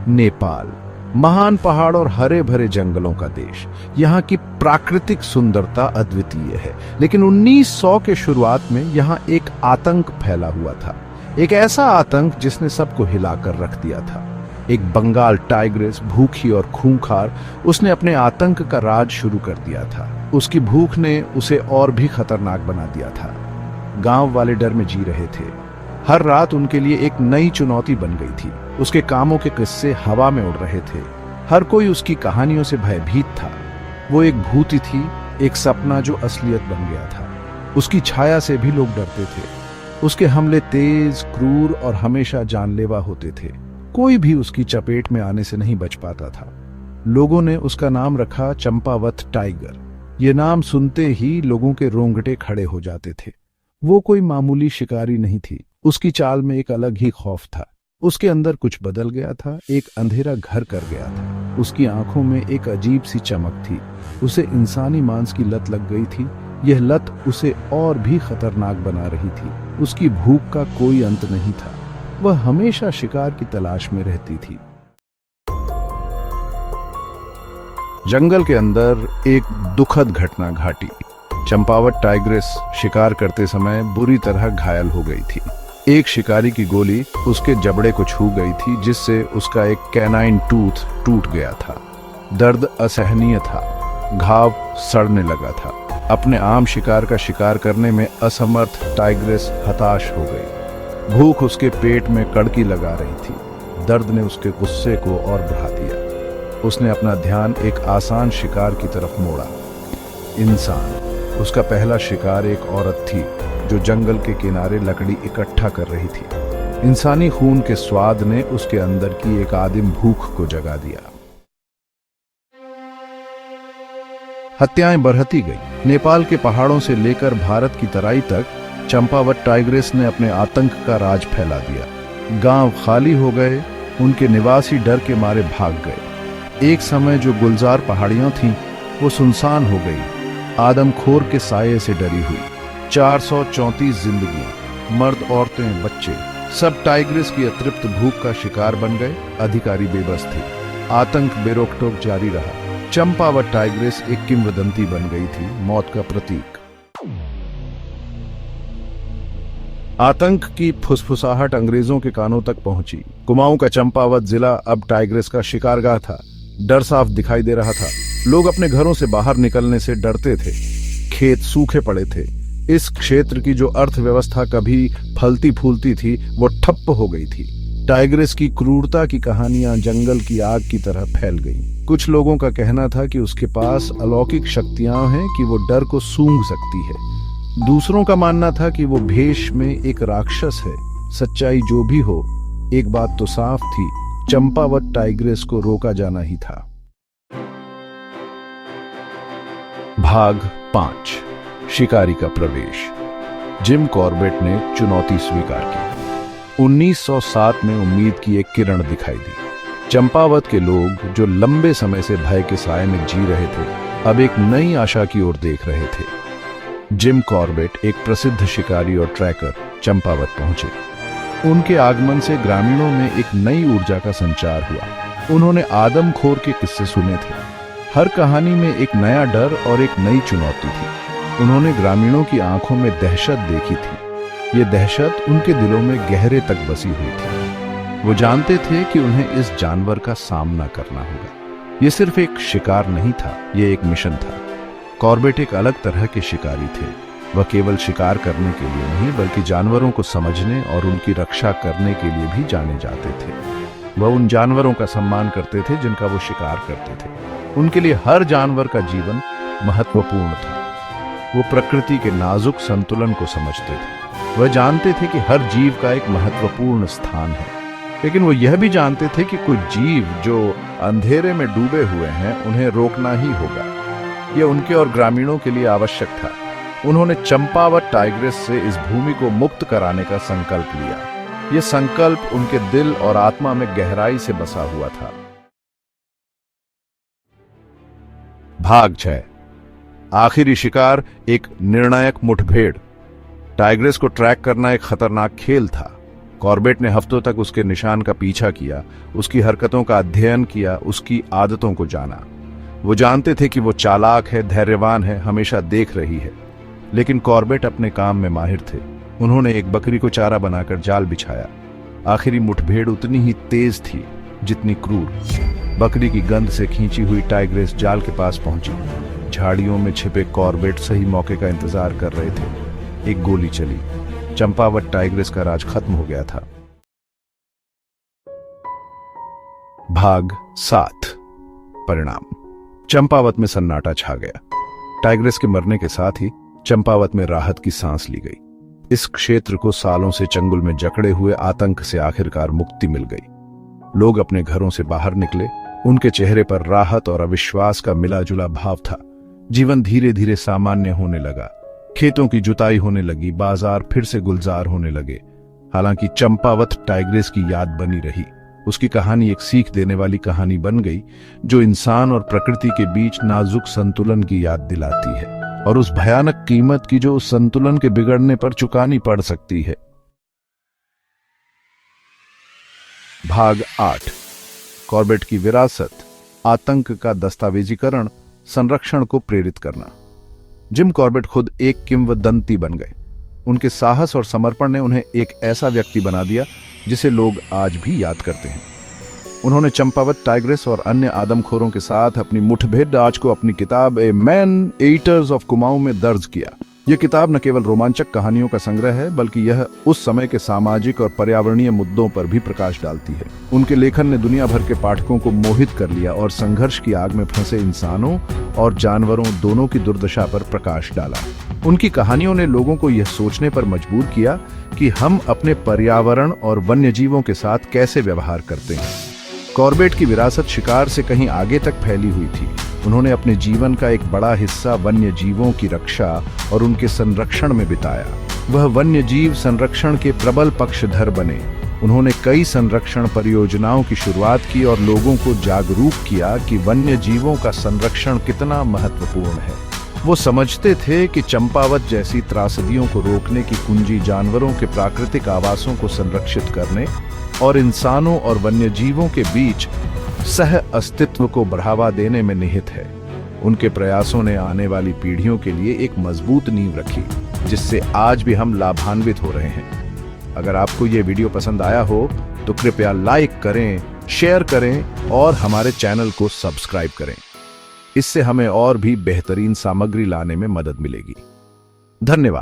नेपाल, महान पहाड़ और हरे भरे जंगलों का देश। यहाँ की प्राकृतिक सुंदरता अद्वितीय है, लेकिन 1900 के शुरुआत में यहाँ एक आतंक फैला हुआ था। एक ऐसा आतंक जिसने सबको हिलाकर रख दिया था। एक बंगाल टाइग्रेस, भूखी और खूंखार, उसने अपने आतंक का राज शुरू कर दिया था। उसकी भूख ने उसे और भी खतरनाक बना दिया था। गांव वाले डर में जी रहे थे। हर रात उनके लिए एक नई चुनौती बन गई थी। उसके कामों के किस्से हवा में उड़ रहे थे। हर कोई उसकी कहानियों से भयभीत था। वो एक भूति थी, एक सपना जो असलियत बन गया था। उसकी छाया से भी लोग डरते थे। उसके हमले तेज, क्रूर और हमेशा जानलेवा होते थे। कोई भी उसकी चपेट में आने से नहीं बच पाता था। लोगों ने उसका नाम रखा चंपावत टाइगर। ये नाम सुनते ही लोगों के रोंगटे खड़े हो जाते थे। वो कोई मामूली शिकारी नहीं थी। उसकी चाल में एक अलग ही खौफ था। उसके अंदर कुछ बदल गया था, एक अंधेरा घर कर गया था। उसकी आंखों में एक अजीब सी चमक थी। उसे इंसानी मांस की लत लग गई थी। यह लत उसे और भी खतरनाक बना रही थी। उसकी भूख का कोई अंत नहीं था। वह हमेशा शिकार की तलाश में रहती थी। जंगल के अंदर एक दुखद घटना घटी। चंपावत टाइग्रेस शिकार करते समय बुरी तरह घायल हो गई थी। एक शिकारी की गोली उसके जबड़े को छू गई थी, जिससे उसका एक कैनाइन टूथ टूट गया था। दर्द असहनीय था। घाव सड़ने लगा था। अपने आम शिकार का शिकार करने में असमर्थ टाइग्रेस हताश हो गई। भूख उसके पेट में कड़की लगा रही थी। दर्द ने उसके गुस्से को और बढ़ा दिया। उसने अपना ध्यान एक आसान शिकार की तरफ मोड़ा। इंसान। उसका पहला शिकार एक औरत थी जो जंगल के किनारे लकड़ी इकट्ठा कर रही थी। इंसानी खून के स्वाद ने उसके अंदर की एक आदिम भूख को जगा दिया। हत्याएं बढ़ती गई। नेपाल के पहाड़ों से लेकर भारत की तराई तक चंपावत टाइग्रेस ने अपने आतंक का राज फैला दिया। गांव खाली हो गए। उनके निवासी डर के मारे भाग गए। एक समय जो गुलजार पहाड़ियां थीं, वो सुनसान हो गई। आदमखोर के साये से डरी हुई। 434 जिंदगियां, मर्द, औरतें, बच्चे, सब टाइग्रेस की अतृप्त भूख का शिकार बन गए। अधिकारी बेबस थे। आतंक बेरोकटोक जारी रहा। चंपावत टाइग्रेस एक किंवदंती बन गई थी, मौत का प्रतीक। आतंक की फुसफुसाहट अंग्रेजों के कानों तक पहुंची। कुमाऊं का चंपावत जिला अब टाइग्रेस का शिकारगाह था। डर साफ दिखाई दे रहा था। लोग अपने घरों से बाहर निकलने से डरते थे। खेत सूखे पड़े थे। इस क्षेत्र की जो अर्थव्यवस्था कभी फलती फूलती थी, वो ठप्प हो गई थी। टाइग्रेस की क्रूरता की कहानियां जंगल की आग की तरह फैल गईं। कुछ लोगों का कहना था कि उसके पास अलौकिक शक्तियां हैं कि वो डर को सूंघ सकती है। दूसरों का मानना था कि वो भेष में एक राक्षस है। सच्चाई जो भी हो, एक बात तो साफ थी, चंपावत टाइग्रेस को रोका जाना ही था। भाग 5। शिकारी का प्रवेश। जिम कॉर्बेट ने चुनौती स्वीकार की। 1907 में उम्मीद की एक किरण दिखाई दी। चंपावत के लोग जो लंबे समय से भय के साए में जी रहे थे, अब एक नई आशा की ओर देख रहे थे। जिम कॉर्बेट, एक प्रसिद्ध शिकारी और ट्रैकर, चंपावत पहुंचे। उनके आगमन से ग्रामीणों में एक नई ऊर्जा का संचार हुआ। उन्होंने आदमखोर के किस्से सुने थे। हर कहानी में एक नया डर और एक नई चुनौती थी। उन्होंने ग्रामीणों की आंखों में दहशत देखी थी। ये दहशत उनके दिलों में गहरे तक बसी हुई थी। वो जानते थे कि उन्हें इस जानवर का सामना करना होगा। ये सिर्फ एक शिकार नहीं था, ये एक मिशन था। कॉर्बेट एक अलग तरह के शिकारी थे। वह केवल शिकार करने के लिए नहीं, बल्कि जानवरों को समझने और उनकी रक्षा करने के लिए भी जाने जाते थे। वह उन जानवरों का सम्मान करते थे जिनका वो शिकार करते थे। उनके लिए हर जानवर का जीवन महत्वपूर्ण था। वो प्रकृति के नाजुक संतुलन को समझते थे। वह जानते थे कि हर जीव का एक महत्वपूर्ण स्थान है, लेकिन वो यह भी जानते थे कि कुछ जीव जो अंधेरे में डूबे हुए हैं, उन्हें रोकना ही होगा। यह उनके और ग्रामीणों के लिए आवश्यक था। उन्होंने चंपावत टाइग्रेस से इस भूमि को मुक्त कराने का संकल्प लिया। यह संकल्प उनके दिल और आत्मा में गहराई से बसा हुआ था। भाग 6। आखिरी शिकार, एक निर्णायक मुठभेड़। टाइग्रेस को ट्रैक करना एक खतरनाक खेल था। कॉर्बेट ने हफ्तों तक उसके निशान का पीछा किया, उसकी हरकतों का अध्ययन किया, उसकी आदतों को जाना। वो जानते थे कि वो चालाक है, धैर्यवान है, हमेशा देख रही है। लेकिन कॉर्बेट अपने काम में माहिर थे। उन्होंने एक बकरी को चारा बनाकर जाल बिछाया। आखिरी मुठभेड़ उतनी ही तेज थी जितनी क्रूर। बकरी की गंध से खींची हुई टाइग्रेस जाल के पास पहुंची। झाड़ियों में छिपे कॉर्बेट सही मौके का इंतजार कर रहे थे। एक गोली चली। चंपावत टाइग्रेस का राज खत्म हो गया था। भाग 7। परिणाम। चंपावत में सन्नाटा छा गया। टाइग्रेस के मरने के साथ ही चंपावत में राहत की सांस ली गई। इस क्षेत्र को सालों से चंगुल में जकड़े हुए आतंक से आखिरकार मुक्ति मिल गई। लोग अपने घरों से बाहर निकले। उनके चेहरे पर राहत और अविश्वास का मिला जुला भाव था। जीवन धीरे धीरे सामान्य होने लगा। खेतों की जुताई होने लगी, बाजार फिर से गुलजार होने लगे। हालांकि चंपावत टाइग्रेस की याद बनी रही। उसकी कहानी एक सीख देने वाली कहानी बन गई, जो इंसान और प्रकृति के बीच नाजुक संतुलन की याद दिलाती है, और उस भयानक कीमत की जो उस संतुलन के बिगड़ने पर चुकानी पड़ सकती है। भाग 8। कॉर्बेट की विरासत, आतंक का दस्तावेजीकरण, संरक्षण को प्रेरित करना। जिम कॉर्बेट खुद एक किंवदंती बन गए। उनके साहस और समर्पण ने उन्हें एक ऐसा व्यक्ति बना दिया जिसे लोग आज भी याद करते हैं। उन्होंने चंपावत टाइग्रेस और अन्य आदमखोरों के साथ अपनी मुठभेड़ आज को अपनी किताब ए मैन एटर्स ऑफ कुमाऊं में दर्ज किया। यह किताब न केवल रोमांचक कहानियों का संग्रह है, बल्कि यह उस समय के सामाजिक और पर्यावरणीय मुद्दों पर भी प्रकाश डालती है। उनके लेखन ने दुनिया भर के पाठकों को मोहित कर लिया और संघर्ष की आग में फंसे इंसानों और जानवरों दोनों की दुर्दशा पर प्रकाश डाला। उनकी कहानियों ने लोगों को यह सोचने पर मजबूर किया कि हम अपने पर्यावरण और वन्यजीवों के साथ कैसे व्यवहार करते हैं। कॉर्बेट की विरासत शिकार से कहीं आगे तक फैली हुई थी। उन्होंने अपने जीवन का एक बड़ा हिस्सा वन्य जीवों की रक्षा और उनके संरक्षण में बिताया। वह वन्य जीव संरक्षण के प्रबल पक्षधर बने। उन्होंने कई संरक्षण परियोजनाओं की शुरुआत की और लोगों को जागरूक किया कि वन्य जीवों का संरक्षण कितना महत्वपूर्ण है। वो समझते थे कि चंपावत जैसी त्रासदियों को रोकने की कुंजी जानवरों के प्राकृतिक आवासों को संरक्षित करने और इंसानों और वन्यजीवों के बीच सह अस्तित्व को बढ़ावा देने में निहित है। उनके प्रयासों ने आने वाली पीढ़ियों के लिए एक मजबूत नींव रखी, जिससे आज भी हम लाभान्वित हो रहे हैं। अगर आपको ये वीडियो पसंद आया हो तो कृपया लाइक करें, शेयर करें और हमारे चैनल को सब्सक्राइब करें। इससे हमें और भी बेहतरीन सामग्री लाने में मदद मिलेगी। धन्यवाद।